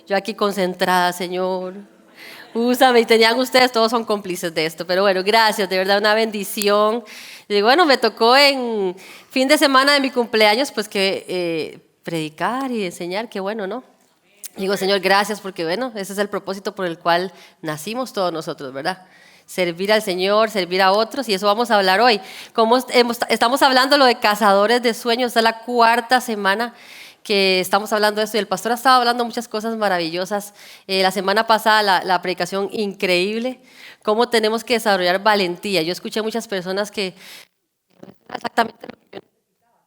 Yo aquí concentrada, Señor. Úsame, y tenían ustedes, todos son cómplices de esto, pero bueno, gracias, de verdad una bendición. Y bueno, me tocó en fin de semana de mi cumpleaños, pues que predicar y enseñar, qué bueno, ¿no? Digo, Señor, gracias, porque bueno, ese es el propósito por el cual nacimos todos nosotros, ¿verdad? Servir al Señor, servir a otros, y eso vamos a hablar hoy. Estamos hablando lo de cazadores de sueños, esta es la cuarta semana que estamos hablando de esto, y el pastor ha estado hablando muchas cosas maravillosas. La semana pasada la predicación increíble, cómo tenemos que desarrollar valentía. Yo escuché muchas personas que exactamente lo que yo necesitaba.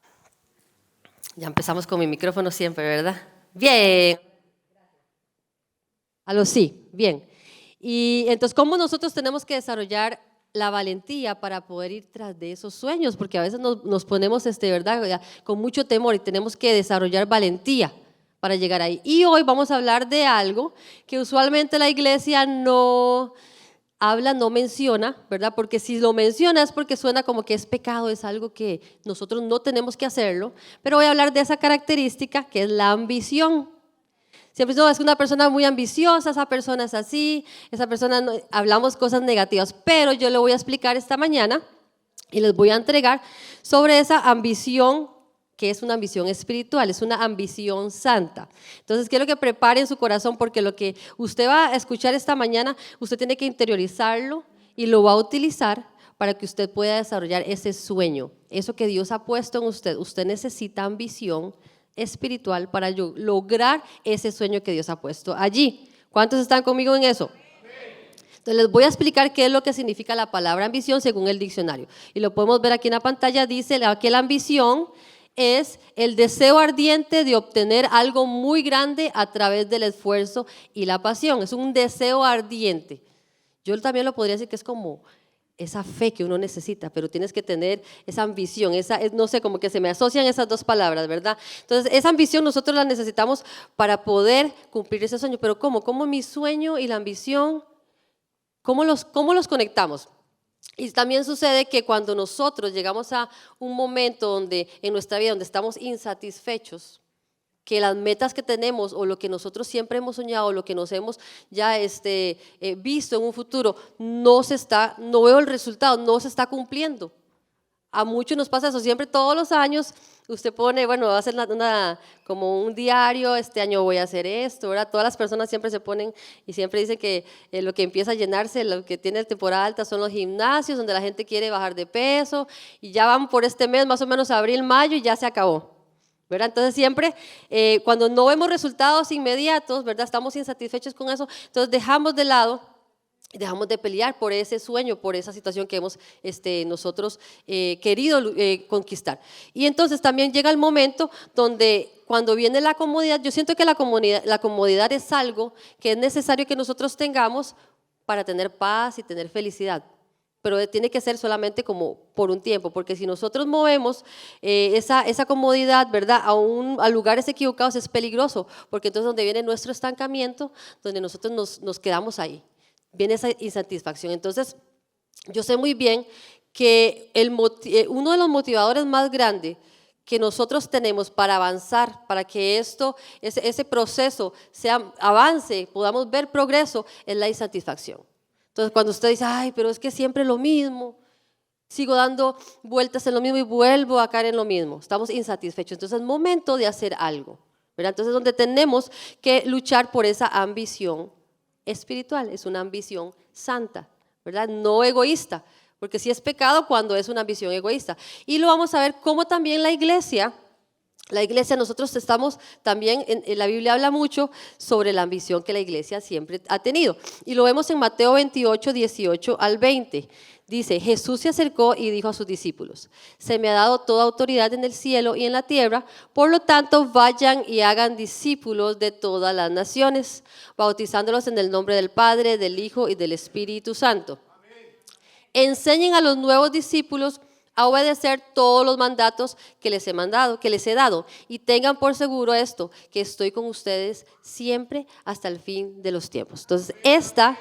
Ya empezamos con mi micrófono siempre, ¿verdad? Bien. A lo sí, bien. Y entonces, ¿cómo nosotros tenemos que desarrollar la valentía para poder ir tras de esos sueños? Porque a veces nos ponemos, ¿verdad?, con mucho temor, y tenemos que desarrollar valentía para llegar ahí. Y hoy vamos a hablar de algo que usualmente la iglesia no habla, no menciona, ¿verdad? Porque si lo menciona es porque suena como que es pecado, es algo que nosotros no tenemos que hacerlo. Pero voy a hablar de esa característica que es la ambición. Siempre no, es una persona muy ambiciosa, esa persona es así, esa persona no, hablamos cosas negativas, pero yo le voy a explicar esta mañana y les voy a entregar sobre esa ambición, que es una ambición espiritual, es una ambición santa. Entonces quiero que preparen su corazón, porque lo que usted va a escuchar esta mañana, usted tiene que interiorizarlo y lo va a utilizar para que usted pueda desarrollar ese sueño, eso que Dios ha puesto en usted. Usted necesita ambición espiritual para lograr ese sueño que Dios ha puesto allí. ¿Cuántos están conmigo en eso? Entonces les voy a explicar qué es lo que significa la palabra ambición según el diccionario. Y lo podemos ver aquí en la pantalla. Dice que la ambición es el deseo ardiente de obtener algo muy grande a través del esfuerzo y la pasión. Es un deseo ardiente. Yo también lo podría decir que es como esa fe que uno necesita, pero tienes que tener esa ambición, no sé, como que se me asocian esas dos palabras, ¿verdad? Entonces, esa ambición nosotros la necesitamos para poder cumplir ese sueño. Pero ¿cómo? ¿Cómo mi sueño y la ambición, cómo los conectamos? Y también sucede que cuando nosotros llegamos a un momento donde en nuestra vida donde estamos insatisfechos, que las metas que tenemos o lo que nosotros siempre hemos soñado, lo que nos hemos ya visto en un futuro, no veo el resultado, no se está cumpliendo. A muchos nos pasa eso, siempre todos los años usted pone, bueno, va a hacer como un diario, este año voy a hacer esto, ¿verdad? Todas las personas siempre se ponen y siempre dicen que lo que empieza a llenarse, lo que tiene temporada alta son los gimnasios, donde la gente quiere bajar de peso, y ya van por este mes, más o menos abril, mayo, y ya se acabó, ¿verdad? Entonces siempre cuando no vemos resultados inmediatos, ¿verdad?, estamos insatisfechos con eso, entonces dejamos de lado, dejamos de pelear por ese sueño, por esa situación que hemos nosotros querido conquistar. Y entonces también llega el momento donde cuando viene la comodidad, yo siento que la comodidad es algo que es necesario que nosotros tengamos para tener paz y tener felicidad. Pero tiene que ser solamente como por un tiempo, porque si nosotros movemos esa comodidad, ¿verdad?, a lugares equivocados, es peligroso, porque entonces donde viene nuestro estancamiento, donde nosotros nos quedamos ahí, viene esa insatisfacción. Entonces yo sé muy bien que uno de los motivadores más grandes que nosotros tenemos para avanzar, para que ese proceso avance, podamos ver progreso, es la insatisfacción. Entonces, cuando usted dice, ay, pero es que siempre lo mismo, sigo dando vueltas en lo mismo y vuelvo a caer en lo mismo, estamos insatisfechos. Entonces, es momento de hacer algo, ¿verdad? Entonces, donde tenemos que luchar por esa ambición espiritual, es una ambición santa, ¿verdad? No egoísta, porque sí es pecado cuando es una ambición egoísta. Y lo vamos a ver cómo también la iglesia, nosotros estamos también, en la Biblia habla mucho sobre la ambición que la iglesia siempre ha tenido. Y lo vemos en Mateo 28, 18 al 20. Dice, Jesús se acercó y dijo a sus discípulos, se me ha dado toda autoridad en el cielo y en la tierra, por lo tanto vayan y hagan discípulos de todas las naciones, bautizándolos en el nombre del Padre, del Hijo y del Espíritu Santo. Enseñen a los nuevos discípulos a obedecer todos los mandatos que les he dado, y tengan por seguro esto, que estoy con ustedes siempre hasta el fin de los tiempos. Entonces, esta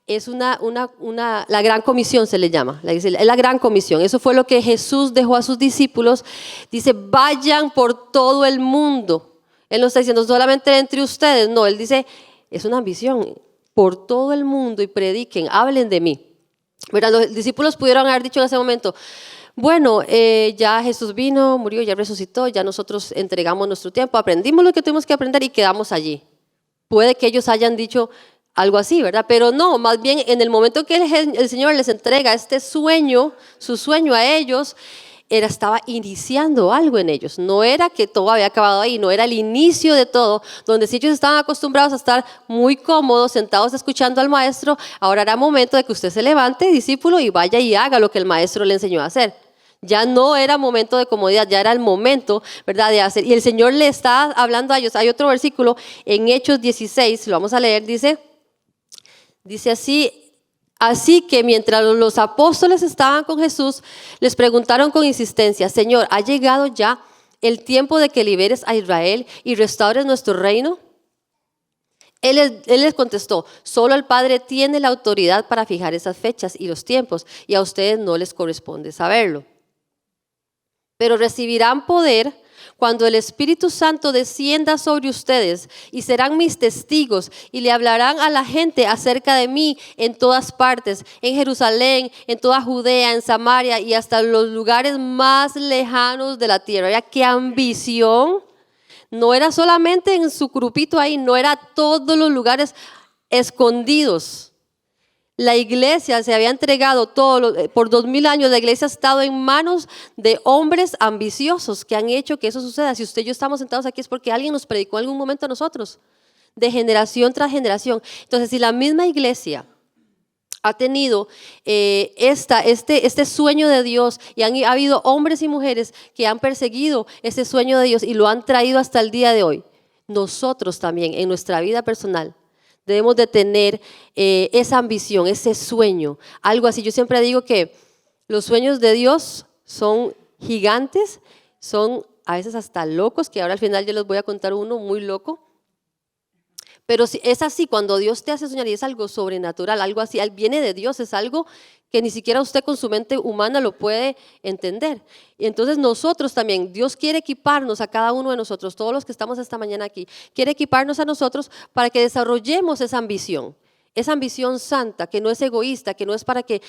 es la gran comisión, se le llama, es la gran comisión. Eso fue lo que Jesús dejó a sus discípulos. Dice, vayan por todo el mundo. Él no está diciendo solamente entre ustedes, no, Él dice, es una ambición, por todo el mundo y prediquen, hablen de mí. ¿Verdad? Los discípulos pudieron haber dicho en ese momento, bueno, ya Jesús vino, murió, ya resucitó, ya nosotros entregamos nuestro tiempo, aprendimos lo que tuvimos que aprender y quedamos allí. Puede que ellos hayan dicho algo así, ¿verdad? Pero no, más bien en el momento que el Señor les entrega este sueño, su sueño a ellos, estaba iniciando algo en ellos. No era que todo había acabado ahí, no era el inicio de todo, donde si ellos estaban acostumbrados a estar muy cómodos, sentados escuchando al maestro, ahora era momento de que usted se levante, discípulo, y vaya y haga lo que el maestro le enseñó a hacer. Ya no era momento de comodidad, ya era el momento, ¿verdad?, de hacer. Y el Señor le está hablando a ellos. Hay otro versículo en Hechos 16, lo vamos a leer, dice así que mientras los apóstoles estaban con Jesús, les preguntaron con insistencia, Señor, ¿ha llegado ya el tiempo de que liberes a Israel y restaures nuestro reino? Él les contestó, solo el Padre tiene la autoridad para fijar esas fechas y los tiempos, y a ustedes no les corresponde saberlo. Pero recibirán poder cuando el Espíritu Santo descienda sobre ustedes y serán mis testigos y le hablarán a la gente acerca de mí en todas partes, en Jerusalén, en toda Judea, en Samaria y hasta los lugares más lejanos de la tierra. ¿Ya qué ambición? No era solamente en su grupito ahí, no era todos los lugares escondidos. La iglesia se había entregado por 2000 años, la iglesia ha estado en manos de hombres ambiciosos que han hecho que eso suceda. Si usted y yo estamos sentados aquí es porque alguien nos predicó en algún momento a nosotros, de generación tras generación. Entonces, si la misma iglesia ha tenido este sueño de Dios y ha habido hombres y mujeres que han perseguido ese sueño de Dios y lo han traído hasta el día de hoy, nosotros también en nuestra vida personal debemos de tener esa ambición, ese sueño, algo así. Yo siempre digo que los sueños de Dios son gigantes, son a veces hasta locos, que ahora al final yo les voy a contar uno muy loco. Pero si es así, cuando Dios te hace soñar y es algo sobrenatural, algo así, viene de Dios, es algo que ni siquiera usted con su mente humana lo puede entender. Y entonces nosotros también, Dios quiere equiparnos a cada uno de nosotros, todos los que estamos esta mañana aquí, quiere equiparnos a nosotros para que desarrollemos esa ambición santa, que no es egoísta, que no es para que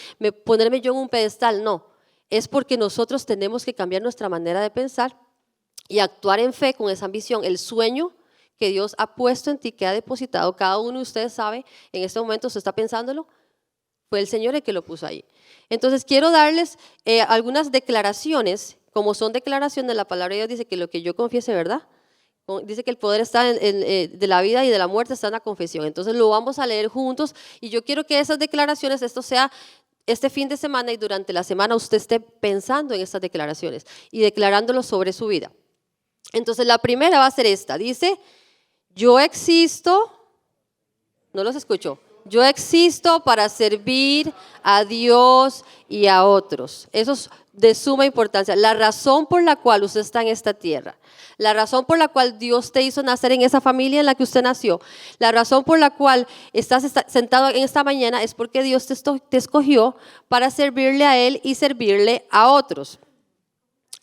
ponerme yo en un pedestal, no, es porque nosotros tenemos que cambiar nuestra manera de pensar y actuar en fe con esa ambición, el sueño que Dios ha puesto en ti, que ha depositado, cada uno de ustedes sabe, en este momento usted está pensándolo, fue el Señor el que lo puso ahí. Entonces quiero darles algunas declaraciones, como son declaraciones de la palabra de Dios, dice que lo que yo confiese, ¿verdad? Dice que el poder está de la vida y de la muerte está en la confesión. Entonces lo vamos a leer juntos y yo quiero que esas declaraciones, esto sea este fin de semana y durante la semana usted esté pensando en estas declaraciones y declarándolo sobre su vida. Entonces la primera va a ser esta, dice, yo existo, no los escucho. Yo existo para servir a Dios y a otros. Eso es de suma importancia. La razón por la cual usted está en esta tierra, la razón por la cual Dios te hizo nacer en esa familia en la que usted nació, la razón por la cual estás sentado en esta mañana es porque Dios te escogió para servirle a Él y servirle a otros.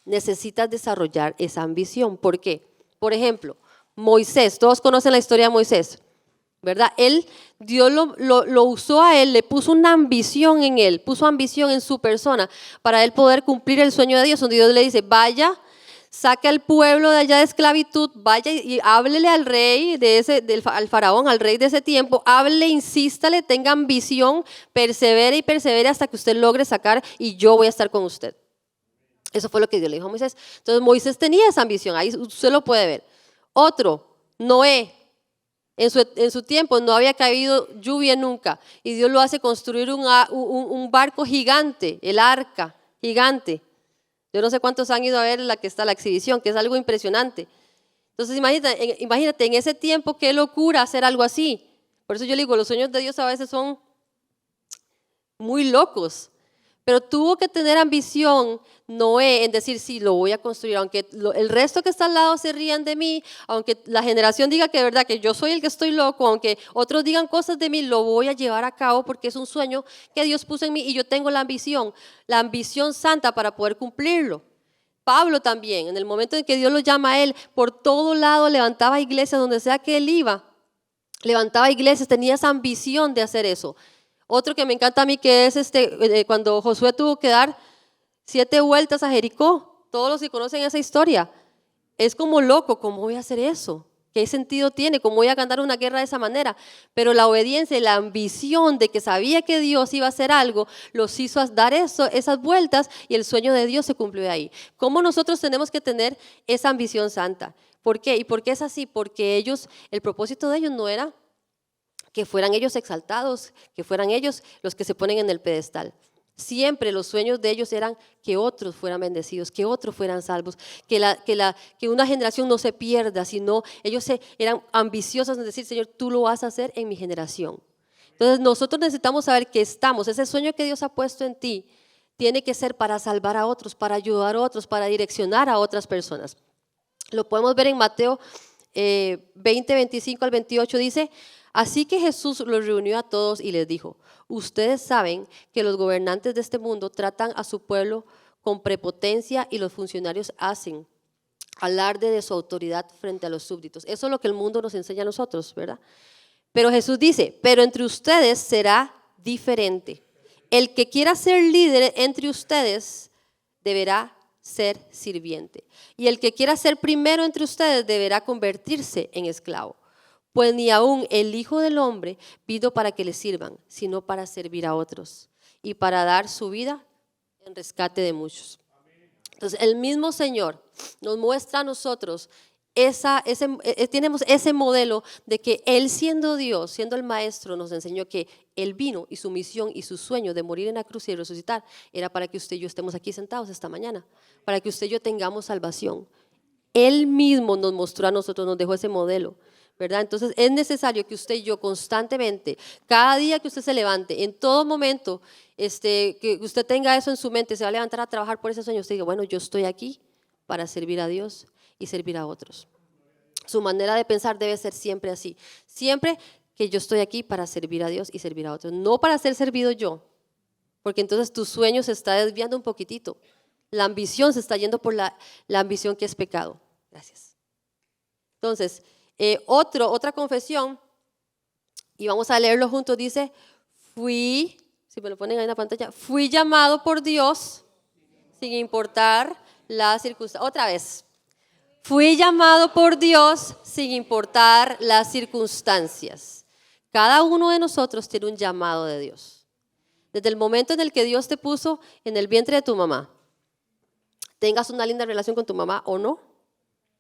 Necesitas desarrollar esa ambición. ¿Por qué? Por ejemplo, Moisés, todos conocen la historia de Moisés, ¿verdad? Dios lo usó a él, le puso una ambición en él, puso ambición en su persona para él poder cumplir el sueño de Dios, donde Dios le dice, vaya, saque al pueblo de allá de esclavitud, vaya y háblele al rey al faraón, al rey de ese tiempo, háblele, insístale, tenga ambición, persevere hasta que usted logre sacar y yo voy a estar con usted. Eso fue lo que Dios le dijo a Moisés. Entonces Moisés tenía esa ambición, ahí usted lo puede ver. Otro, Noé. En su tiempo no había caído lluvia nunca y Dios lo hace construir un barco gigante, el arca gigante. Yo no sé cuántos han ido a ver la que está la exhibición, que es algo impresionante. Entonces imagínate en ese tiempo qué locura hacer algo así. Por eso yo le digo, los sueños de Dios a veces son muy locos. Pero tuvo que tener ambición Noé en decir, sí, lo voy a construir, aunque el resto que está al lado se rían de mí, aunque la generación diga que es verdad que yo soy el que estoy loco, aunque otros digan cosas de mí, lo voy a llevar a cabo porque es un sueño que Dios puso en mí y yo tengo la ambición santa para poder cumplirlo. Pablo también, en el momento en que Dios lo llama a él, por todo lado levantaba iglesias, donde sea que él iba, levantaba iglesias, tenía esa ambición de hacer eso. Otro que me encanta a mí, que es cuando Josué tuvo que dar 7 vueltas a Jericó. Todos los que conocen esa historia, es como loco, ¿cómo voy a hacer eso? ¿Qué sentido tiene? ¿Cómo voy a ganar una guerra de esa manera? Pero la obediencia y la ambición de que sabía que Dios iba a hacer algo, los hizo dar esas vueltas, y el sueño de Dios se cumplió de ahí. ¿Cómo nosotros tenemos que tener esa ambición santa? ¿Por qué? ¿Y por qué es así? Porque el propósito de ellos no era que fueran ellos exaltados, que fueran ellos los que se ponen en el pedestal. Siempre los sueños de ellos eran que otros fueran bendecidos, que otros fueran salvos, que una generación no se pierda, sino ellos eran ambiciosos en decir, Señor, tú lo vas a hacer en mi generación. Entonces nosotros necesitamos saber que ese sueño que Dios ha puesto en ti, tiene que ser para salvar a otros, para ayudar a otros, para direccionar a otras personas. Lo podemos ver en Mateo 20, 25 al 28, dice: así que Jesús los reunió a todos y les dijo: ustedes saben que los gobernantes de este mundo tratan a su pueblo con prepotencia, y los funcionarios hacen alarde de su autoridad frente a los súbditos. Eso es lo que el mundo nos enseña a nosotros, ¿verdad? Pero Jesús dice: pero entre ustedes será diferente. El que quiera ser líder entre ustedes deberá ser sirviente. Y el que quiera ser primero entre ustedes deberá convertirse en esclavo. Pues ni aún el Hijo del Hombre vino para que le sirvan, sino para servir a otros y para dar su vida en rescate de muchos. Entonces, el mismo Señor nos muestra a nosotros tenemos ese modelo de que Él, siendo Dios, siendo el Maestro, nos enseñó que Él vino, y su misión y su sueño de morir en la cruz y resucitar era para que usted y yo estemos aquí sentados esta mañana, para que usted y yo tengamos salvación. Él mismo nos mostró a nosotros, nos dejó ese modelo, ¿verdad? Entonces es necesario que usted y yo constantemente, cada día que usted se levante, en todo momento, que usted tenga eso en su mente, se va a levantar a trabajar por ese sueño, usted diga, bueno, yo estoy aquí para servir a Dios y servir a otros. Su manera de pensar debe ser siempre así, siempre que yo estoy aquí para servir a Dios y servir a otros, no para ser servido yo, porque entonces tu sueño se está desviando un poquitito, la ambición se está yendo por la ambición que es pecado. Gracias. Entonces, otra confesión, y vamos a leerlo juntos, dice: si me lo ponen ahí en la pantalla, fui llamado por Dios sin importar las circunstancias. Otra vez. Fui llamado por Dios sin importar las circunstancias. Cada uno de nosotros tiene un llamado de Dios. Desde el momento en el que Dios te puso en el vientre de tu mamá, tengas una linda relación con tu mamá o no,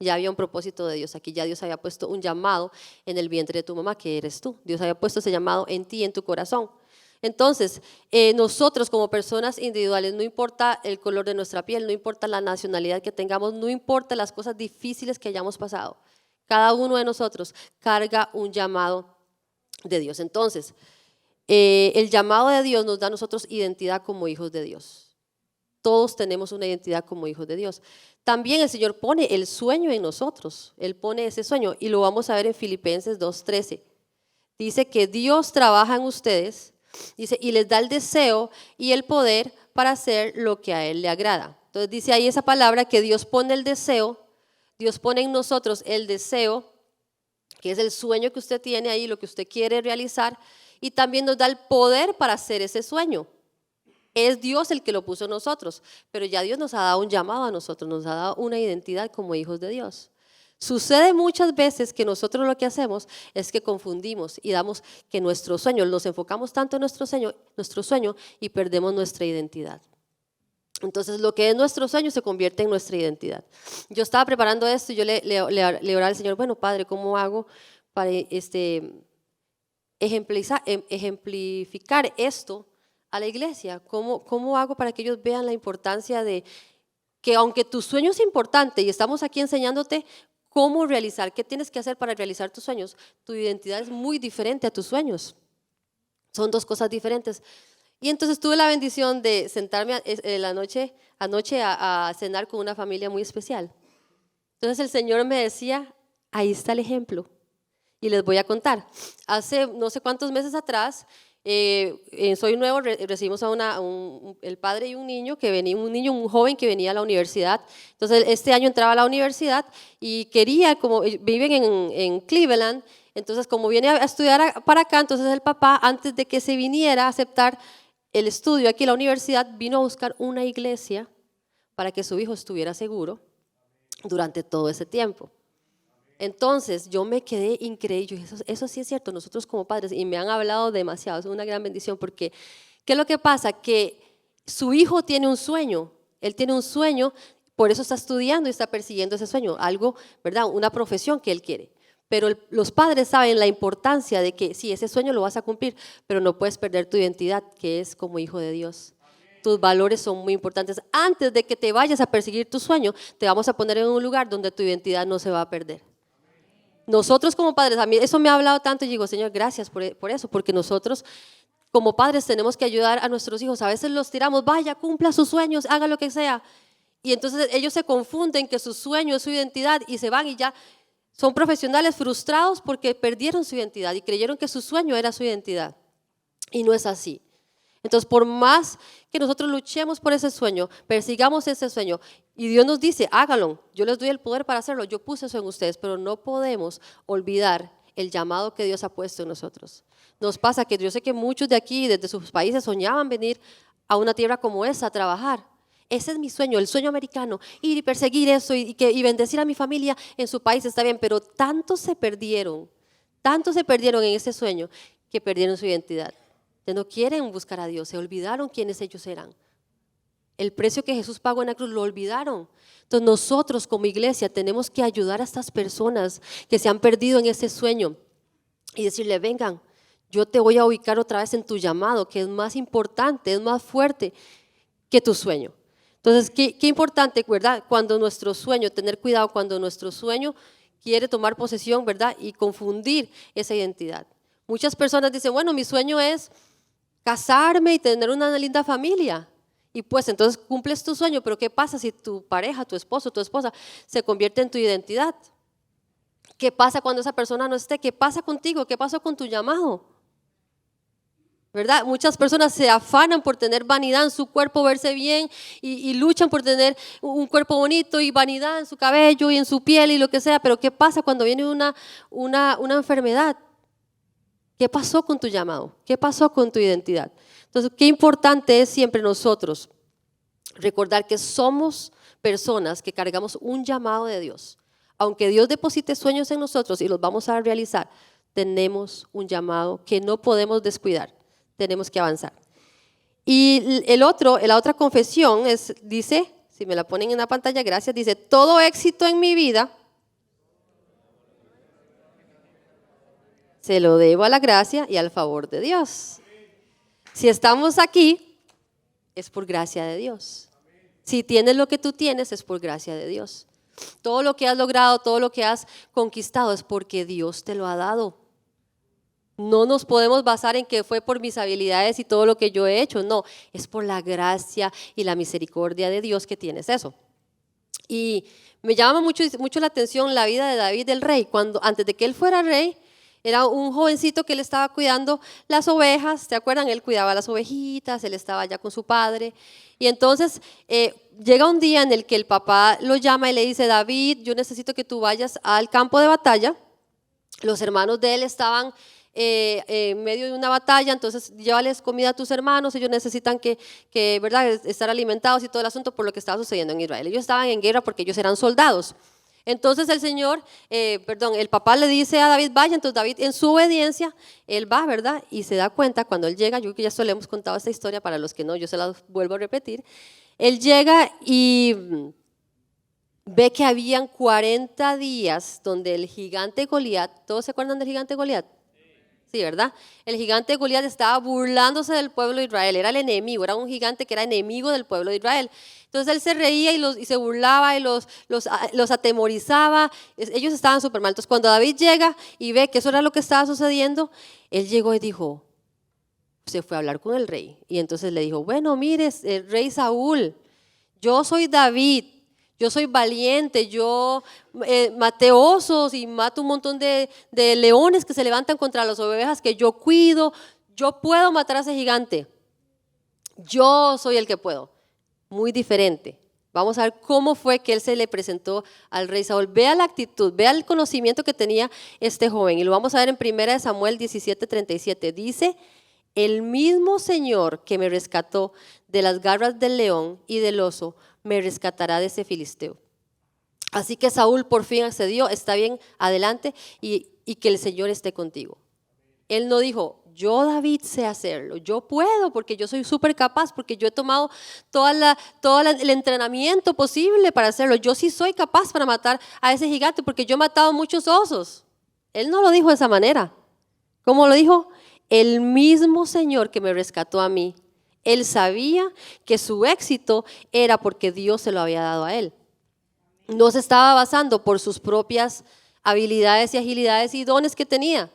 ya había un propósito de Dios aquí. Ya Dios había puesto un llamado en el vientre de tu mamá, que eres tú. Dios había puesto ese llamado en ti, en tu corazón. Entonces, nosotros como personas individuales, no importa el color de nuestra piel, no importa la nacionalidad que tengamos, no importa las cosas difíciles que hayamos pasado, cada uno de nosotros carga un llamado de Dios. Entonces, el llamado de Dios nos da a nosotros identidad como hijos de Dios. Todos tenemos una identidad como hijos de Dios. También el Señor pone el sueño en nosotros. Él pone ese sueño, y lo vamos a ver en Filipenses 2:13. Dice que Dios trabaja en ustedes, dice, y les da el deseo y el poder para hacer lo que a Él le agrada. Entonces dice ahí esa palabra que Dios pone el deseo, Dios pone en nosotros el deseo, que es el sueño que usted tiene ahí, lo que usted quiere realizar, y también nos da el poder para hacer ese sueño. Es Dios el que lo puso en nosotros, pero ya Dios nos ha dado un llamado a nosotros, nos ha dado una identidad como hijos de Dios. Sucede muchas veces que nosotros lo que hacemos es que confundimos y damos que nuestro sueño, nos enfocamos tanto en nuestro sueño y perdemos nuestra identidad. Entonces lo que es nuestro sueño se convierte en nuestra identidad. Yo estaba preparando esto y yo le oraba al Señor, bueno, Padre, ¿cómo hago para ejemplificar esto a la iglesia? ¿Cómo hago para que ellos vean la importancia de que aunque tu sueño es importante y estamos aquí enseñándote cómo realizar, qué tienes que hacer para realizar tus sueños, tu identidad es muy diferente a tus sueños? Son dos cosas diferentes. Y entonces tuve la bendición de sentarme anoche a cenar con una familia muy especial. Entonces el Señor me decía, ahí está el ejemplo. Y les voy a contar. Hace no sé cuántos meses atrás, En Soy Nuevo recibimos a el padre y un niño que venía, un joven que venía a la universidad. Entonces este año entraba a la universidad y quería, como viven en Cleveland, entonces como viene a estudiar para acá, entonces el papá, antes de que se viniera a aceptar el estudio aquí en la universidad, vino a buscar una iglesia para que su hijo estuviera seguro durante todo ese tiempo. Entonces yo me quedé increíble, eso sí es cierto, nosotros como padres, y me han hablado demasiado, es una gran bendición, porque ¿qué es lo que pasa? Que su hijo tiene un sueño, él tiene un sueño, por eso está estudiando y está persiguiendo ese sueño, algo, ¿verdad? Una profesión que él quiere. Pero los padres saben la importancia de que sí, ese sueño lo vas a cumplir, pero no puedes perder tu identidad, que es como hijo de Dios. Tus valores son muy importantes. Antes de que te vayas a perseguir tu sueño, te vamos a poner en un lugar donde tu identidad no se va a perder. Nosotros como padres, a mí eso me ha hablado tanto y digo, Señor, gracias por eso, porque nosotros como padres tenemos que ayudar a nuestros hijos. A veces los tiramos, vaya, cumpla sus sueños, haga lo que sea. Y entonces ellos se confunden que su sueño es su identidad y se van y ya son profesionales frustrados porque perdieron su identidad y creyeron que su sueño era su identidad. Y no es así. Entonces, por más que nosotros luchemos por ese sueño, persigamos ese sueño, y Dios nos dice, háganlo, yo les doy el poder para hacerlo, yo puse eso en ustedes, pero no podemos olvidar el llamado que Dios ha puesto en nosotros. Nos pasa que yo sé que muchos de aquí, desde sus países, soñaban venir a una tierra como esa a trabajar. Ese es mi sueño, el sueño americano, ir y perseguir eso y bendecir a mi familia en su país, está bien, pero tanto se perdieron en ese sueño que perdieron su identidad. No quieren buscar a Dios, se olvidaron quiénes ellos eran. El precio que Jesús pagó en la cruz lo olvidaron. Entonces nosotros como iglesia tenemos que ayudar a estas personas que se han perdido en ese sueño y decirle, vengan, yo te voy a ubicar otra vez en tu llamado, que es más importante, es más fuerte que tu sueño. Entonces, qué importante, ¿verdad? Cuando nuestro sueño, tener cuidado cuando nuestro sueño quiere tomar posesión, ¿verdad? Y confundir esa identidad. Muchas personas dicen, bueno, mi sueño es casarme y tener una linda familia. Y pues entonces cumples tu sueño, pero ¿qué pasa si tu pareja, tu esposo, tu esposa se convierte en tu identidad? ¿Qué pasa cuando esa persona no esté? ¿Qué pasa contigo? ¿Qué pasó con tu llamado? ¿Verdad? Muchas personas se afanan por tener vanidad en su cuerpo, verse bien y luchan por tener un cuerpo bonito y vanidad en su cabello y en su piel y lo que sea, pero ¿qué pasa cuando viene una enfermedad? ¿Qué pasó con tu llamado? ¿Qué pasó con tu identidad? Entonces, qué importante es siempre nosotros recordar que somos personas que cargamos un llamado de Dios. Aunque Dios deposite sueños en nosotros y los vamos a realizar, tenemos un llamado que no podemos descuidar. Tenemos que avanzar. Y la otra confesión dice, si me la ponen en la pantalla, gracias, dice, todo éxito en mi vida se lo debo a la gracia y al favor de Dios. Si estamos aquí, es por gracia de Dios. Si tienes lo que tú tienes, es por gracia de Dios. Todo lo que has logrado, todo lo que has conquistado es porque Dios te lo ha dado. No nos podemos basar en que fue por mis habilidades y todo lo que yo he hecho. No, es por la gracia y la misericordia de Dios que tienes eso. Y me llama mucho la atención la vida de David el rey. Antes de que él fuera rey, era un jovencito que él estaba cuidando las ovejas, ¿se acuerdan? Él cuidaba las ovejitas, él estaba allá con su padre. Y entonces llega un día en el que el papá lo llama y le dice, David, yo necesito que tú vayas al campo de batalla. Los hermanos de él estaban en medio de una batalla, entonces llévales comida a tus hermanos, ellos necesitan ¿verdad? Estar alimentados y todo el asunto por lo que estaba sucediendo en Israel. Ellos estaban en guerra porque ellos eran soldados. Entonces el papá le dice a David, vaya, entonces David en su obediencia, él va, ¿verdad? Y se da cuenta cuando él llega, yo creo que ya esto le hemos contado esta historia, para los que no, yo se la vuelvo a repetir, él llega y ve que habían 40 días donde el gigante Goliat, ¿todos se acuerdan del gigante Goliat? Sí, ¿verdad? El gigante Goliat estaba burlándose del pueblo de Israel, era el enemigo, era un gigante que era enemigo del pueblo de Israel. Entonces él se reía y se burlaba y los atemorizaba, ellos estaban súper mal. Entonces cuando David llega y ve que eso era lo que estaba sucediendo, él llegó y dijo, se fue a hablar con el rey. Y entonces le dijo, bueno, mire, el rey Saúl, yo soy David. Yo soy valiente, yo maté osos y mato un montón de leones que se levantan contra las ovejas que yo cuido. yo puedo matar a ese gigante, yo soy el que puedo. Muy diferente. Vamos a ver cómo fue que él se le presentó al rey Saúl. Vea la actitud, vea el conocimiento que tenía este joven. Y lo vamos a ver en 1 Samuel 17:37. Dice, el mismo Señor que me rescató de las garras del león y del oso, me rescatará de ese filisteo. Así que Saúl por fin accedió, está bien, adelante, y que el Señor esté contigo. Él no dijo, yo David sé hacerlo, yo puedo porque yo soy súper capaz, porque yo he tomado todo el entrenamiento posible para hacerlo. Yo sí soy capaz para matar a ese gigante porque yo he matado muchos osos. Él no lo dijo de esa manera. ¿Cómo lo dijo? El mismo Señor que me rescató a mí. Él sabía que su éxito era porque Dios se lo había dado a él. No se estaba basando por sus propias habilidades y agilidades y dones que tenía.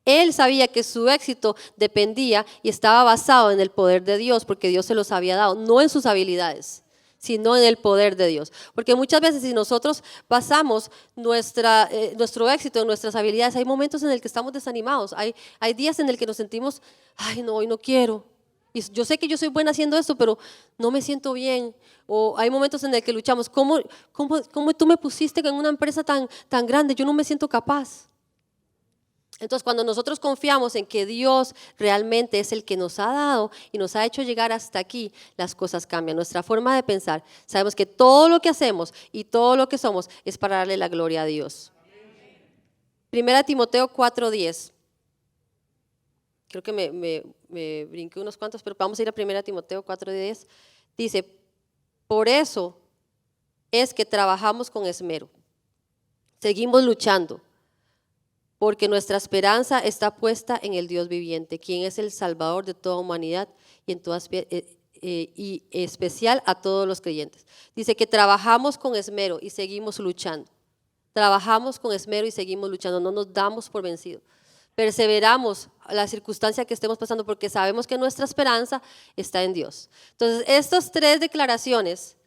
Él sabía que su éxito dependía y estaba basado en el poder de Dios, porque Dios se los había dado, no en sus habilidades, sino en el poder de Dios. Porque muchas veces si nosotros basamos nuestro éxito en nuestras habilidades, hay momentos en el que estamos desanimados, hay días en el que nos sentimos, ay no, hoy no quiero. Y yo sé que yo soy buena haciendo esto, pero no me siento bien. O hay momentos en el que luchamos, ¿cómo tú me pusiste en una empresa tan grande? Yo no me siento capaz. Entonces, cuando nosotros confiamos en que Dios realmente es el que nos ha dado y nos ha hecho llegar hasta aquí, las cosas cambian. Nuestra forma de pensar, sabemos que todo lo que hacemos y todo lo que somos es para darle la gloria a Dios. 1 Timoteo 4:10. Creo que me brinqué unos cuantos, pero vamos a ir a 1 Timoteo 4:10. Dice, por eso es que trabajamos con esmero, seguimos luchando, porque nuestra esperanza está puesta en el Dios viviente, quien es el Salvador de toda humanidad y especial a todos los creyentes. Dice que trabajamos con esmero y seguimos luchando. Trabajamos con esmero y seguimos luchando, no nos damos por vencidos. Perseveramos a la circunstancia que estemos pasando porque sabemos que nuestra esperanza está en Dios. Entonces, estas tres declaraciones,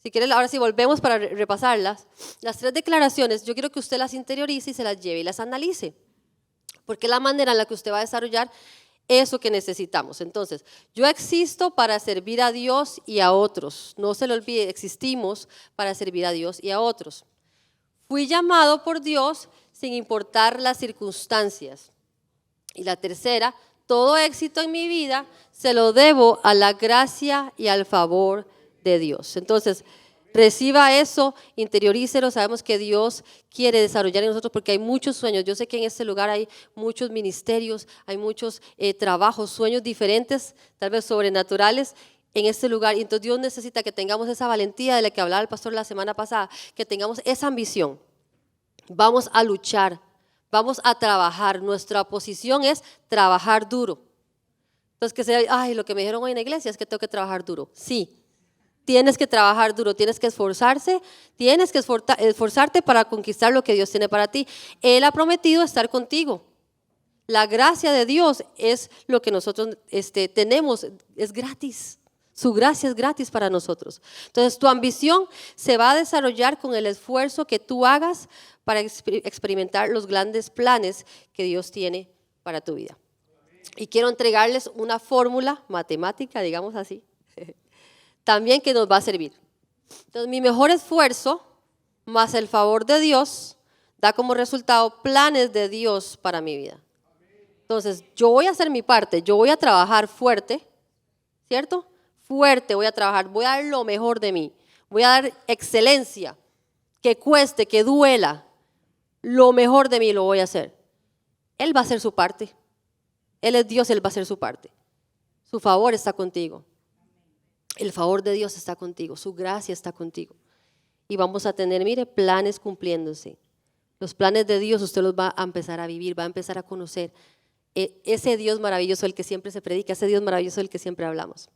si quiere, ahora sí volvemos para repasarlas. Las tres declaraciones, yo quiero que usted las interiorice y se las lleve y las analice, porque es la manera en la que usted va a desarrollar eso que necesitamos. Entonces, yo existo para servir a Dios y a otros. No se lo olvide, existimos para servir a Dios y a otros. Fui llamado por Dios sin importar las circunstancias. Y la tercera, todo éxito en mi vida se lo debo a la gracia y al favor de Dios. Entonces, reciba eso, interiorícelo. Sabemos que Dios quiere desarrollar en nosotros porque hay muchos sueños. Yo sé que en este lugar hay muchos ministerios, hay muchos trabajos, sueños diferentes, tal vez sobrenaturales en este lugar. Y entonces Dios necesita que tengamos esa valentía de la que hablaba el pastor la semana pasada, que tengamos esa ambición. Vamos a luchar, vamos a trabajar. Nuestra posición es trabajar duro. Entonces que sea, ay, lo que me dijeron hoy en la iglesia es que tengo que trabajar duro. Sí. Tienes que trabajar duro, tienes que esforzarte para conquistar lo que Dios tiene para ti. Él ha prometido estar contigo. La gracia de Dios es lo que nosotros tenemos, es gratis. Su gracia es gratis para nosotros. Entonces, tu ambición se va a desarrollar con el esfuerzo que tú hagas para experimentar los grandes planes que Dios tiene para tu vida. Y quiero entregarles una fórmula matemática, digamos así, también que nos va a servir. Entonces, mi mejor esfuerzo más el favor de Dios da como resultado planes de Dios para mi vida. Entonces, yo voy a hacer mi parte, yo voy a trabajar fuerte, ¿cierto? Fuerte voy a trabajar, voy a dar lo mejor de mí, voy a dar excelencia, que cueste, que duela, lo mejor de mí lo voy a hacer. Él va a hacer su parte, Él es Dios, Él va a hacer su parte. Su favor está contigo. El favor de Dios está contigo, su gracia está contigo. Y vamos a tener, mire, planes cumpliéndose. Los planes de Dios usted los va a empezar a vivir, va a empezar a conocer. Ese Dios maravilloso del que siempre se predica, ese Dios maravilloso del que siempre hablamos.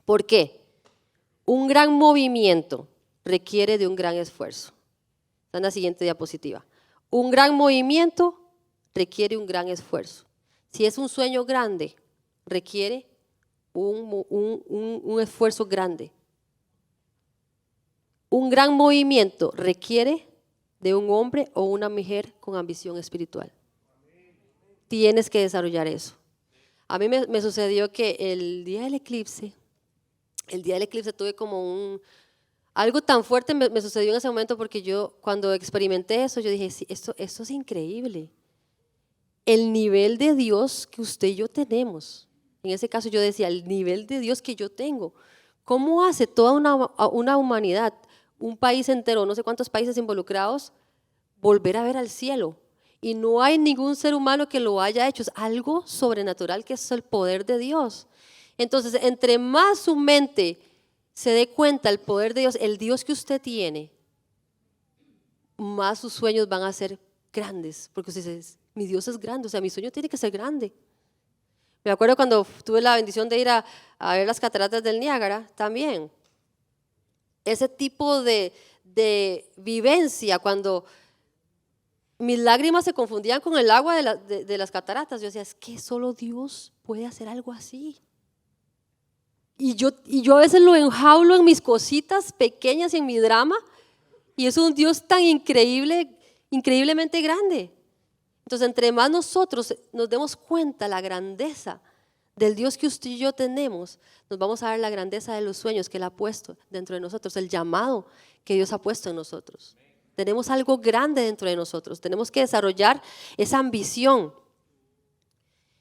¿Por qué? Un gran movimiento requiere de un gran esfuerzo. Está en la siguiente diapositiva. Un gran movimiento requiere un gran esfuerzo. Si es un sueño grande, requiere un esfuerzo grande. Un gran movimiento requiere de un hombre o una mujer con ambición espiritual. Tienes que desarrollar eso. A mí me sucedió que el día del eclipse tuve como algo tan fuerte me sucedió en ese momento porque yo cuando experimenté eso, yo dije, sí, esto es increíble. El nivel de Dios que usted y yo tenemos. En ese caso yo decía, el nivel de Dios que yo tengo. ¿Cómo hace toda una humanidad, un país entero, no sé cuántos países involucrados, volver a ver al cielo? Y no hay ningún ser humano que lo haya hecho. Es algo sobrenatural que es el poder de Dios. Entonces, entre más su mente se dé cuenta del poder de Dios, el Dios que usted tiene, más sus sueños van a ser grandes. Porque usted dice, mi Dios es grande, o sea, mi sueño tiene que ser grande. Me acuerdo cuando tuve la bendición de ir a ver las cataratas del Niágara, también. Ese tipo de vivencia, cuando mis lágrimas se confundían con el agua de las cataratas, yo decía, es que solo Dios puede hacer algo así. Y yo a veces lo enjaulo en mis cositas pequeñas y en mi drama, y es un Dios tan increíblemente grande. Entonces, entre más nosotros nos demos cuenta la grandeza del Dios que usted y yo tenemos, nos vamos a dar la grandeza de los sueños que Él ha puesto dentro de nosotros, el llamado que Dios ha puesto en nosotros. Tenemos algo grande dentro de nosotros, tenemos que desarrollar esa ambición.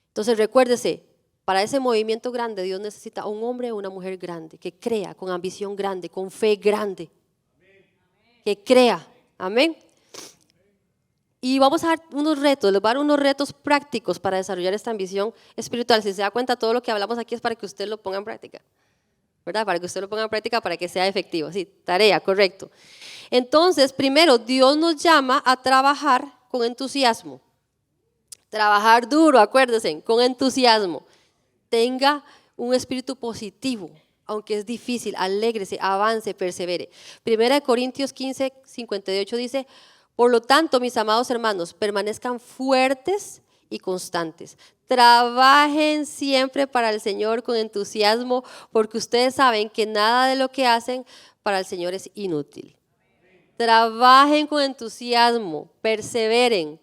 Entonces, recuérdese, para ese movimiento grande, Dios necesita un hombre o una mujer grande, que crea, con ambición grande, con fe grande, que crea. Amén. Y vamos a dar unos retos, les voy a dar unos retos prácticos para desarrollar esta ambición espiritual. Si se da cuenta, todo lo que hablamos aquí es para que usted lo ponga en práctica, ¿verdad? Para que usted lo ponga en práctica para que sea efectivo. Sí, tarea, correcto. Entonces, primero, Dios nos llama a trabajar con entusiasmo. Trabajar duro, acuérdense, con entusiasmo. Tenga un espíritu positivo, aunque es difícil, alégrese, avance, persevere. Primera de Corintios 15, 58 dice, por lo tanto, mis amados hermanos, permanezcan fuertes y constantes. Trabajen siempre para el Señor con entusiasmo, porque ustedes saben que nada de lo que hacen para el Señor es inútil. Trabajen con entusiasmo, perseveren,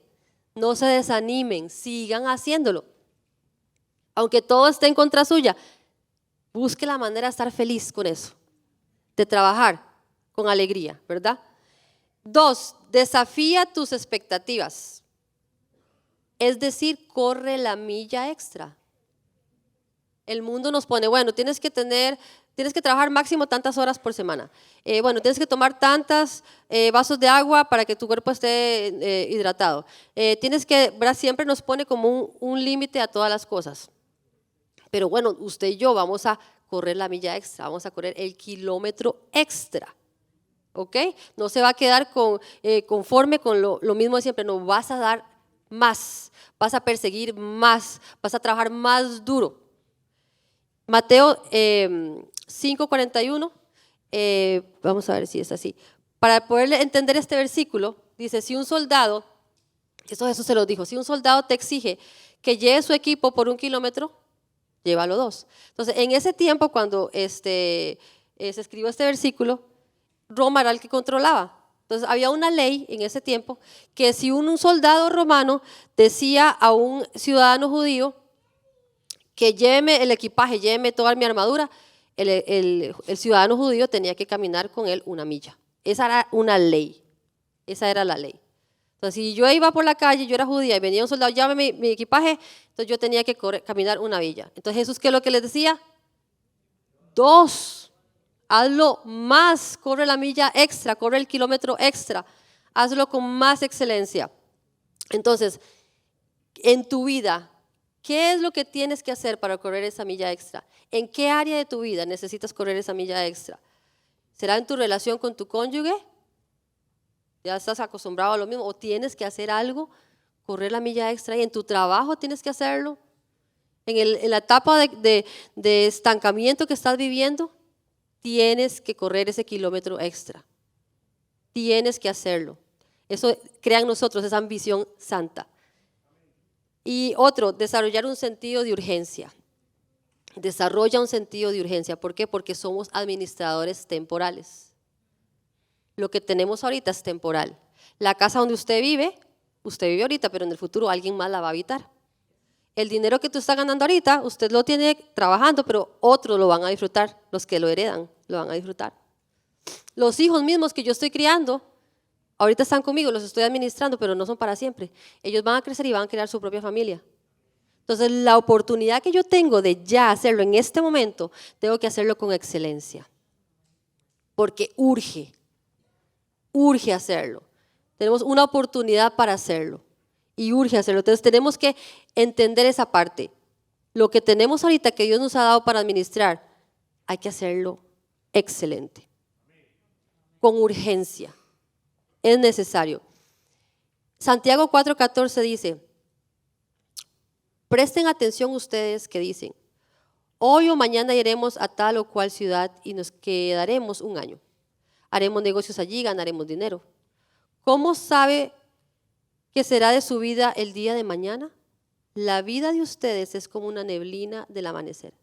no se desanimen, sigan haciéndolo. Aunque todo esté en contra suya, busque la manera de estar feliz con eso, de trabajar con alegría, ¿verdad? 2, desafía tus expectativas. Es decir, corre la milla extra. El mundo nos pone, bueno, tienes que trabajar máximo tantas horas por semana. Bueno, tienes que tomar tantos vasos de agua para que tu cuerpo esté hidratado. Siempre nos pone como un límite a todas las cosas. Pero bueno, usted y yo vamos a correr la milla extra, vamos a correr el kilómetro extra. ¿Ok? No se va a quedar conforme con lo mismo de siempre, no, vas a dar más, vas a perseguir más, vas a trabajar más duro. Mateo 5:41, vamos a ver si es así. Para poder entender este versículo, dice, si un soldado, eso Jesús se lo dijo, si un soldado te exige que lleve su equipo por 1 kilómetro, llévalo 2. Entonces, en ese tiempo, cuando se escribió este versículo, Roma era el que controlaba. Entonces había una ley en ese tiempo que si un soldado romano decía a un ciudadano judío que lléveme el equipaje, lléveme toda mi armadura, el ciudadano judío tenía que caminar con él 1 milla. Esa era una ley, esa era la ley. Entonces si yo iba por la calle, yo era judía y venía un soldado, llévame mi equipaje, entonces yo tenía que caminar 1 milla. Entonces Jesús, ¿qué es lo que les decía? 2. Hazlo más, corre la milla extra, corre el kilómetro extra, hazlo con más excelencia. Entonces, en tu vida, ¿qué es lo que tienes que hacer para correr esa milla extra? ¿En qué área de tu vida necesitas correr esa milla extra? ¿Será en tu relación con tu cónyuge? ¿Ya estás acostumbrado a lo mismo? ¿O tienes que hacer algo, correr la milla extra? ¿Y en tu trabajo tienes que hacerlo? ¿En la etapa de estancamiento que estás viviendo? Tienes que correr ese kilómetro extra. Tienes que hacerlo. Eso crea en nosotros esa ambición santa. Y otro, desarrollar un sentido de urgencia. Desarrolla un sentido de urgencia. ¿Por qué? Porque somos administradores temporales. Lo que tenemos ahorita es temporal. La casa donde usted vive ahorita, pero en el futuro alguien más la va a habitar. El dinero que tú estás ganando ahorita, usted lo tiene trabajando, pero otros lo van a disfrutar, los que lo heredan, lo van a disfrutar. Los hijos mismos que yo estoy criando, ahorita están conmigo, los estoy administrando, pero no son para siempre. Ellos van a crecer y van a crear su propia familia. Entonces, la oportunidad que yo tengo de ya hacerlo en este momento, tengo que hacerlo con excelencia. Porque urge hacerlo. Tenemos una oportunidad para hacerlo y urge hacerlo. Entonces, tenemos que entender esa parte. Lo que tenemos ahorita que Dios nos ha dado para administrar, hay que hacerlo excelente, con urgencia. Es necesario. Santiago 4:14 dice, presten atención ustedes que dicen, hoy o mañana iremos a tal o cual ciudad y nos quedaremos un año. Haremos negocios allí, ganaremos dinero. ¿Cómo sabe que será de su vida el día de mañana? La vida de ustedes es como una neblina del amanecer.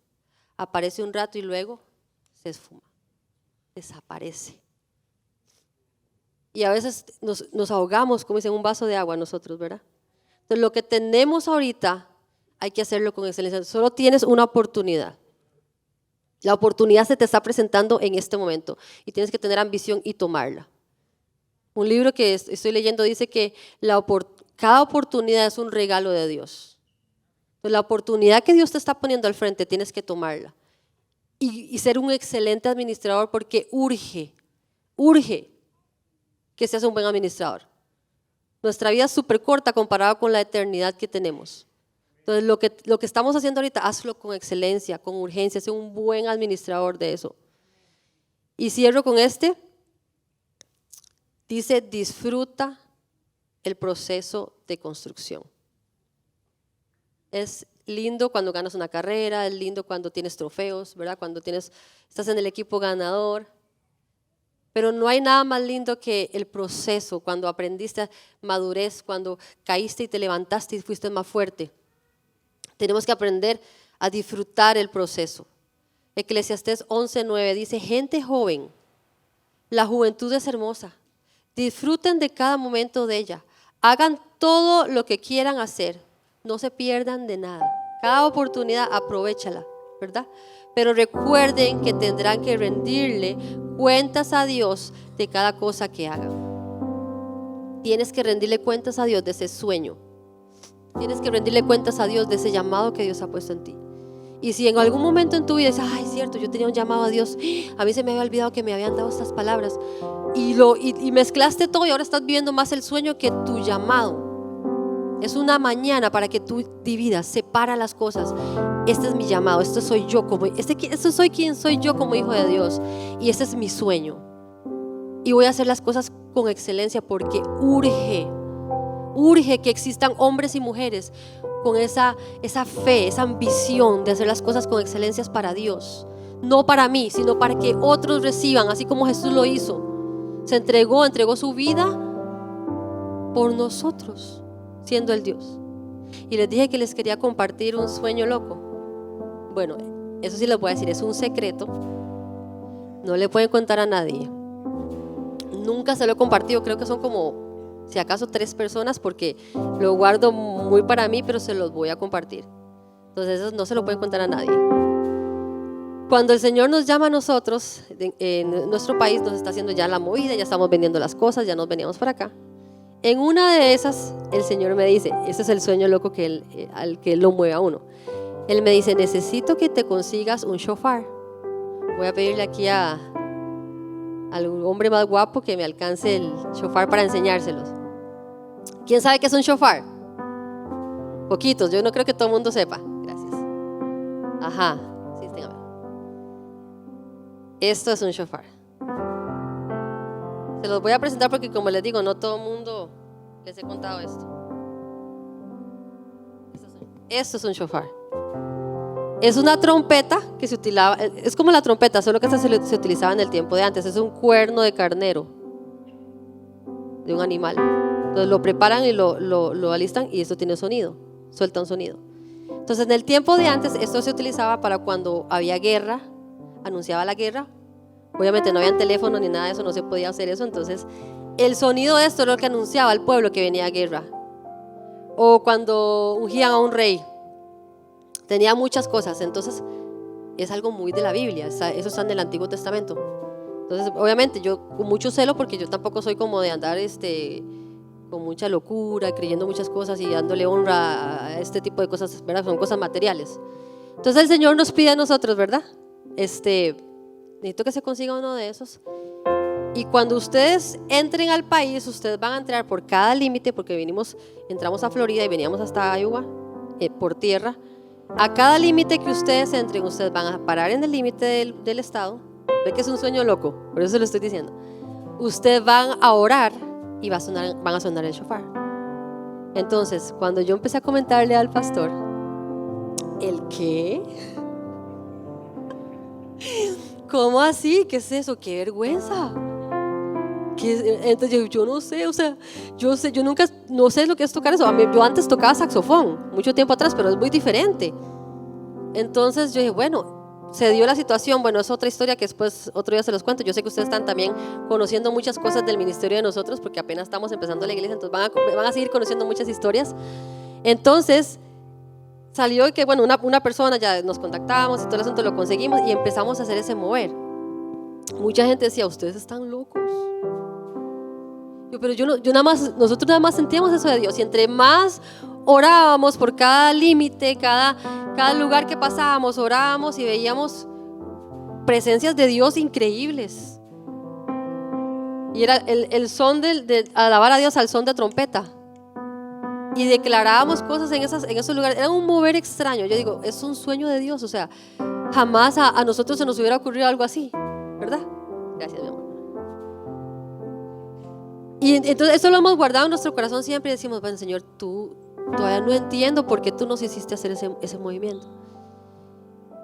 Aparece un rato y luego se esfuma, desaparece. Y a veces nos ahogamos, como dicen, un vaso de agua nosotros, ¿verdad? Entonces, lo que tenemos ahorita hay que hacerlo con excelencia. Solo tienes una oportunidad. La oportunidad se te está presentando en este momento y tienes que tener ambición y tomarla. Un libro que estoy leyendo dice que cada oportunidad es un regalo de Dios. Entonces, la oportunidad que Dios te está poniendo al frente tienes que tomarla y ser un excelente administrador, porque urge que seas un buen administrador. Nuestra vida es súper corta comparada con la eternidad que tenemos. Entonces, lo que estamos haciendo ahorita, hazlo con excelencia, con urgencia, sé un buen administrador de eso. Y cierro con este. Dice, disfruta el proceso de construcción. Es lindo cuando ganas una carrera, es lindo cuando tienes trofeos, ¿verdad? Cuando estás en el equipo ganador. Pero no hay nada más lindo que el proceso, cuando aprendiste madurez, cuando caíste y te levantaste y fuiste más fuerte. Tenemos que aprender a disfrutar el proceso. Eclesiastés 11:9 dice, gente joven, la juventud es hermosa. Disfruten de cada momento de ella. Hagan todo lo que quieran hacer. No se pierdan de nada. Cada oportunidad aprovéchala, ¿verdad? Pero recuerden que tendrán que rendirle cuentas a Dios de cada cosa que hagan. Tienes que rendirle cuentas a Dios de ese sueño. Tienes que rendirle cuentas a Dios de ese llamado que Dios ha puesto en ti. Y si en algún momento en tu vida dices, ay, cierto, yo tenía un llamado a Dios, a mí se me había olvidado que me habían dado estas palabras, y mezclaste todo y ahora estás viviendo más el sueño que tu llamado. Es una mañana para que tú dividas, separa las cosas. Este es mi llamado, esto soy yo esto soy quien soy yo como hijo de Dios, y este es mi sueño. Y voy a hacer las cosas con excelencia porque urge que existan hombres y mujeres con esa fe, esa ambición de hacer las cosas con excelencias para Dios. No para mí, sino para que otros reciban, así como Jesús lo hizo. Se entregó su vida por nosotros, siendo el Dios. Y les dije que les quería compartir un sueño loco. Bueno, eso sí les voy a decir, es un secreto. No le pueden contar a nadie. Nunca se lo he compartido, creo que son como, si acaso 3 personas, porque lo guardo muy para mí, pero se los voy a compartir. Entonces eso no se lo pueden contar a nadie. Cuando el Señor nos llama a nosotros, en nuestro país nos está haciendo ya la movida, ya estamos vendiendo las cosas, ya nos veníamos para acá. En una de esas, el Señor me dice, ese es el sueño loco al que Él lo mueve a uno. Él me dice, necesito que te consigas un shofar. Voy a pedirle aquí al hombre más guapo que me alcance el shofar para enseñárselos. ¿Quién sabe qué es un shofar? Poquitos, yo no creo que todo el mundo sepa. Gracias. Ajá, sí, téngame. Esto es un shofar. Se los voy a presentar porque, como les digo, no todo el mundo les he contado esto. Esto es un shofar. Es una trompeta que se utilizaba, es como la trompeta, solo que esta se utilizaba en el tiempo de antes. Es un cuerno de carnero, de un animal. Entonces lo preparan y lo alistan y esto tiene sonido, suelta un sonido. Entonces en el tiempo de antes esto se utilizaba para cuando había guerra, anunciaba la guerra. Obviamente no había teléfono ni nada de eso, no se podía hacer eso. Entonces el sonido de esto era lo que anunciaba al pueblo que venía a guerra. O cuando ungían a un rey, tenía muchas cosas. Entonces es algo muy de la Biblia, eso está en el Antiguo Testamento. Entonces obviamente yo con mucho celo, porque yo tampoco soy como de andar con mucha locura, creyendo muchas cosas y dándole honra a este tipo de cosas, ¿verdad? Son cosas materiales. Entonces el Señor nos pide a nosotros, ¿verdad? Necesito que se consiga uno de esos. Y cuando ustedes entren al país, ustedes van a entrar por cada límite, porque entramos a Florida y veníamos hasta Iowa por tierra. A cada límite que ustedes entren, ustedes van a parar en el límite del estado. Ve que es un sueño loco, por eso lo estoy diciendo. Ustedes van a orar y van a sonar el shofar. Entonces, cuando yo empecé a comentarle al pastor, ¿el qué? ¿Cómo así? ¿Qué es eso? ¡Qué vergüenza! Entonces yo no sé, o sea, yo nunca, no sé lo que es tocar eso. Yo antes tocaba saxofón, mucho tiempo atrás, pero es muy diferente. Entonces yo dije, bueno, se dio la situación, bueno, es otra historia que después otro día se los cuento. Yo sé que ustedes están también conociendo muchas cosas del ministerio de nosotros, porque apenas estamos empezando la iglesia, entonces van a seguir conociendo muchas historias. Entonces salió que, bueno, una persona, ya nos contactamos y todo el asunto, lo conseguimos y empezamos a hacer ese mover. Mucha gente decía, ustedes están locos. Pero nosotros nada más sentíamos eso de Dios, y entre más orábamos por cada límite, cada lugar que pasábamos, orábamos y veíamos presencias de Dios increíbles. Y era el son de alabar a Dios al son de trompeta. Y declarábamos cosas en esos lugares. Era un mover extraño. Yo digo, es un sueño de Dios. O sea, jamás a nosotros se nos hubiera ocurrido algo así, ¿verdad? Gracias, mi amor. Y entonces eso lo hemos guardado en nuestro corazón siempre y decimos, bueno, Señor, tú todavía no entiendo por qué tú nos hiciste hacer ese movimiento.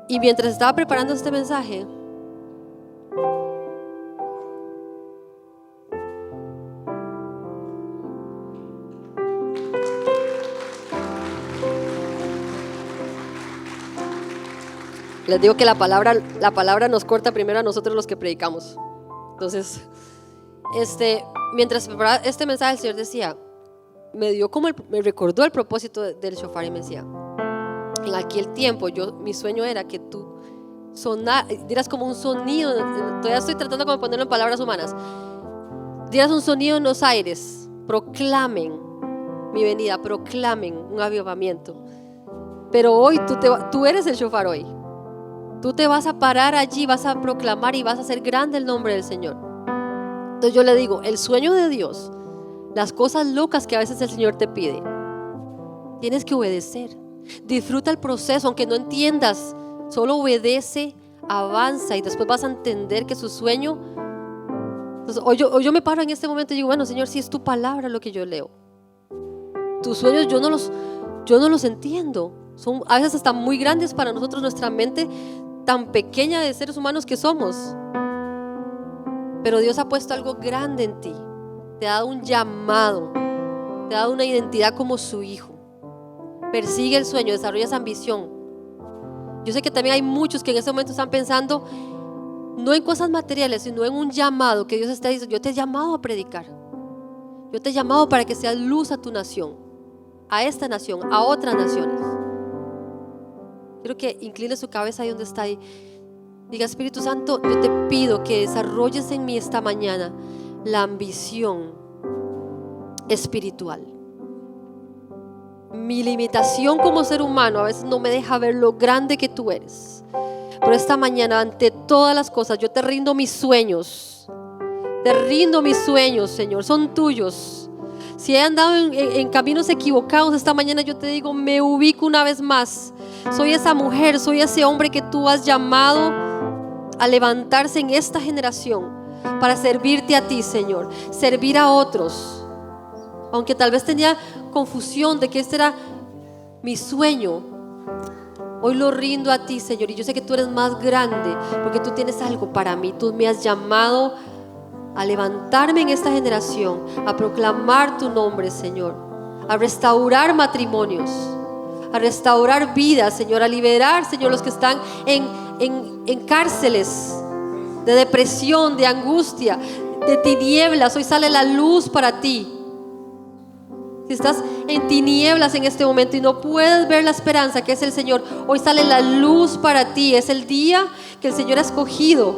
Y mientras estaba preparando este mensaje, les digo que la palabra nos corta primero a nosotros los que predicamos. Entonces, mientras preparaba este mensaje, el Señor decía, me recordó el propósito del shofar y me decía, en aquel tiempo mi sueño era que tú dieras como un sonido, todavía estoy tratando como de ponerlo en palabras humanas, dieras un sonido en los aires, proclamen mi venida, proclamen un avivamiento. Pero hoy tú eres el shofar hoy. Tú te vas a parar allí, vas a proclamar y vas a hacer grande el nombre del Señor. Entonces yo le digo, el sueño de Dios, las cosas locas que a veces el Señor te pide, tienes que obedecer. Disfruta el proceso, aunque no entiendas, solo obedece, avanza y después vas a entender que su sueño. Entonces, hoy yo me paro en este momento y digo, bueno, Señor, si es tu palabra lo que yo leo, tus sueños yo no los entiendo, son a veces hasta muy grandes para nosotros, nuestra mente tan pequeña de seres humanos que somos. Pero Dios ha puesto algo grande en ti, te ha dado un llamado, te ha dado una identidad como su hijo. Persigue el sueño, desarrolla esa ambición. Yo sé que también hay muchos que en este momento están pensando no en cosas materiales, sino en un llamado que Dios está diciendo, yo te he llamado a predicar, yo te he llamado para que seas luz a tu nación, a esta nación, a otras naciones. Quiero que incline su cabeza ahí donde está y diga, Espíritu Santo, yo te pido que desarrolles en mí esta mañana la ambición espiritual. Mi limitación como ser humano a veces no me deja ver lo grande que tú eres. Pero esta mañana, ante todas las cosas, yo te rindo mis sueños. Te rindo mis sueños, Señor, son tuyos. Si he andado en caminos equivocados esta mañana, yo te digo, me ubico una vez más. Soy esa mujer, soy ese hombre que tú has llamado a levantarse en esta generación para servirte a ti, Señor, servir a otros. Aunque tal vez tenía confusión de que este era mi sueño, hoy lo rindo a ti, Señor, y yo sé que tú eres más grande porque tú tienes algo para mí. Tú me has llamado a levantarme en esta generación, a proclamar tu nombre, Señor, a restaurar matrimonios, a restaurar vidas, Señor, a liberar, Señor, los que están en cárceles de depresión, de angustia, de tinieblas. Hoy sale la luz para ti. Si estás en tinieblas en este momento y no puedes ver la esperanza que es el Señor, hoy sale la luz para ti. Es el día que el Señor ha escogido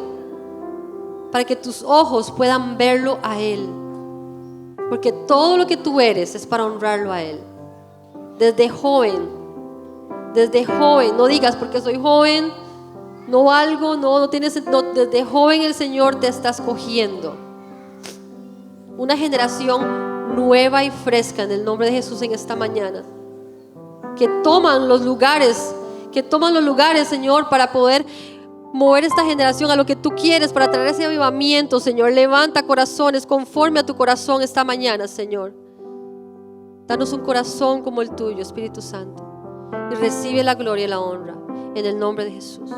para que tus ojos puedan verlo a Él. Porque todo lo que tú eres es para honrarlo a Él. Desde joven, no digas porque soy joven, no valgo, no tienes, no, desde joven el Señor te está escogiendo. Una generación nueva y fresca en el nombre de Jesús en esta mañana, que toman los lugares, Señor, para poder mover esta generación a lo que tú quieres, para traer ese avivamiento, Señor. Levanta corazones conforme a tu corazón esta mañana, Señor. Danos un corazón como el tuyo, Espíritu Santo, y recibe la gloria y la honra en el nombre de Jesús.